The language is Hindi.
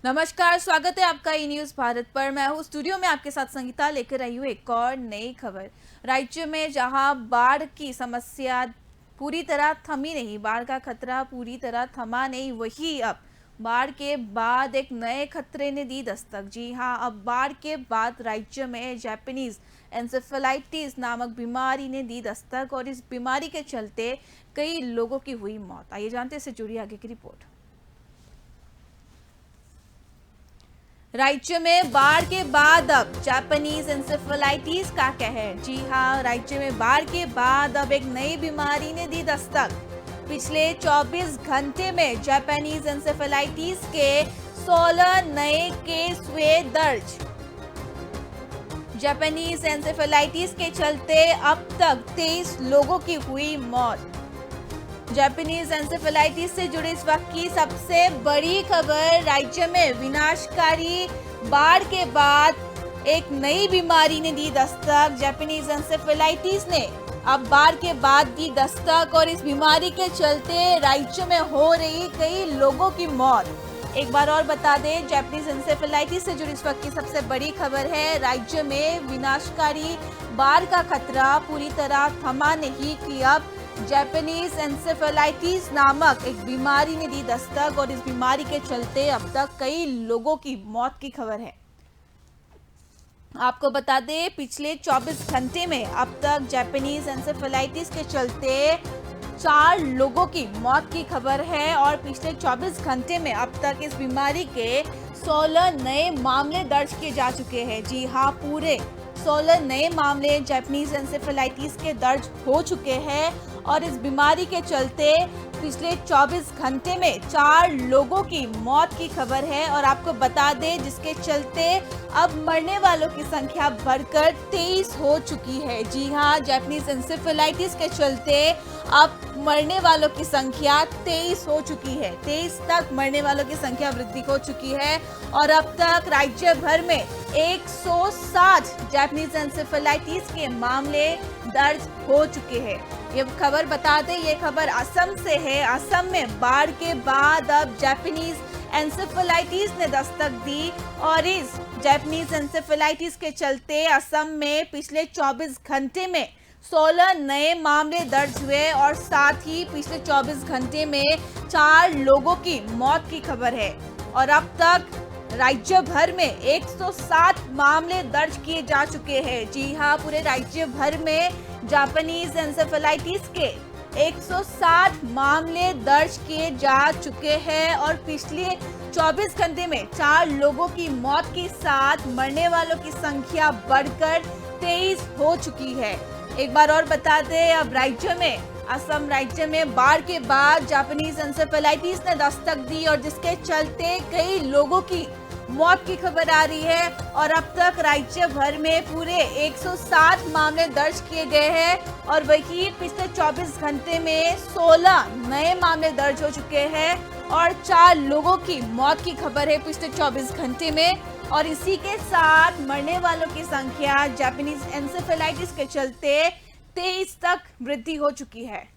नमस्कार, स्वागत है आपका ई न्यूज भारत पर। मैं हूँ स्टूडियो में आपके साथ संगीता, लेकर आई हूँ एक और नई खबर। राज्य में जहां बाढ़ की समस्या पूरी तरह थमी नहीं, बाढ़ का खतरा पूरी तरह थमा नहीं, वही अब बाढ़ के बाद एक नए खतरे ने दी दस्तक। जी हाँ, अब बाढ़ के बाद राज्य में जापानीज एंसेफेलाइटिस नामक बीमारी ने दी दस्तक और इस बीमारी के चलते कई लोगों की हुई मौत। आइए जानते हैं इससे जुड़ी आगे की रिपोर्ट। राज्य में बाढ़ के बाद अब जापानीज एंसेफेलाइटिस का कहर। जी हाँ, राज्य में बाढ़ के बाद अब एक नई बीमारी ने दी दस्तक। पिछले 24 घंटे में जापानीज एंसेफेलाइटिस के 16 नए केस हुए दर्ज। जापानीज एंसेफेलाइटिस के चलते अब तक 23 लोगों की हुई मौत। जापानीज एंसेफेलाइटिस से जुड़ी इस वक्त की सबसे बड़ी खबर। राज्य में विनाशकारी बाढ़ के बाद एक नई बीमारी ने दी दस्तक। जापानीज एंसेफेलाइटिस ने अब बाढ़ के बाद दी दस्तक और इस बीमारी के चलते राज्य में हो रही कई लोगों की मौत। एक बार और बता दें, जापानीज एंसेफेलाइटिस से जुड़ी इस वक्त की सबसे बड़ी खबर है। राज्य में विनाशकारी बाढ़ का खतरा पूरी तरह थमा नहीं कि अब जापानीज एंसेफेलाइटिस नामक एक बीमारी ने दी दस्तक और इस बीमारी के चलते अब तक कई लोगों की मौत की खबर है। आपको बता दें, पिछले 24 घंटे में अब तक जापानीज एंसेफेलाइटिस के चलते 4 लोगों की मौत की खबर है और पिछले 24 घंटे में अब तक इस बीमारी के 16 नए मामले दर्ज किए जा चुके हैं। जी हाँ, पूरे 16 नए मामले जापानीज एंसेफेलाइटिस के दर्ज हो चुके हैं और इस बीमारी के चलते पिछले 24 घंटे में 4 लोगों की मौत की खबर है। और आपको बता दें, जिसके चलते अब मरने वालों की संख्या बढ़कर 23 हो चुकी है। जी हाँ, जापानीज एंसेफेलाइटिस के चलते अब मरने वालों की संख्या 23 हो चुकी है। 23 तक मरने वालों की संख्या वृद्धि हो चुकी है और अब तक राज्य भर में 160 जापानीज एंसेफेलाइटिस के मामले दर्ज हो चुके हैं। ये खबर बता दें, ये खबर असम से है। असम में बाढ़ के बाद अब जापानीज एंसेफेलाइटिस ने दस्तक दी और इस जापानीज एंसेफेलाइटिस के चलते असम में पिछले 24 घंटे में 16 नए मामले दर्ज हुए और साथ ही पिछले 24 घंटे में 4 लोगों की मौत की खबर है। और अब तक राज्य भर में 160 मामले दर्ज किए जा चुके हैं। जी हाँ, पूरे राज्य भर में जापानीज एंसेफेलाइटिस के 160 मामले दर्ज किए जा चुके हैं और पिछले 24 घंटे में 4 लोगों की मौत के साथ मरने वालों की संख्या बढ़कर 23 हो चुकी है। एक बार और बता दें, अब राज्य में असम राज्य में बाढ़ के बाद जापानीज एंसेफेलाइटिस ने दस्तक दी और जिसके चलते कई लोगों की मौत की खबर आ रही है और अब तक राज्य भर में पूरे 160 मामले दर्ज किए गए हैं और वही पिछले 24 घंटे में 16 नए मामले दर्ज हो चुके हैं और 4 लोगों की मौत की खबर है पिछले 24 घंटे में। और इसी के साथ मरने वालों की संख्या जापानीज एंसेफेलाइटिस के चलते 23 तक वृद्धि हो चुकी है।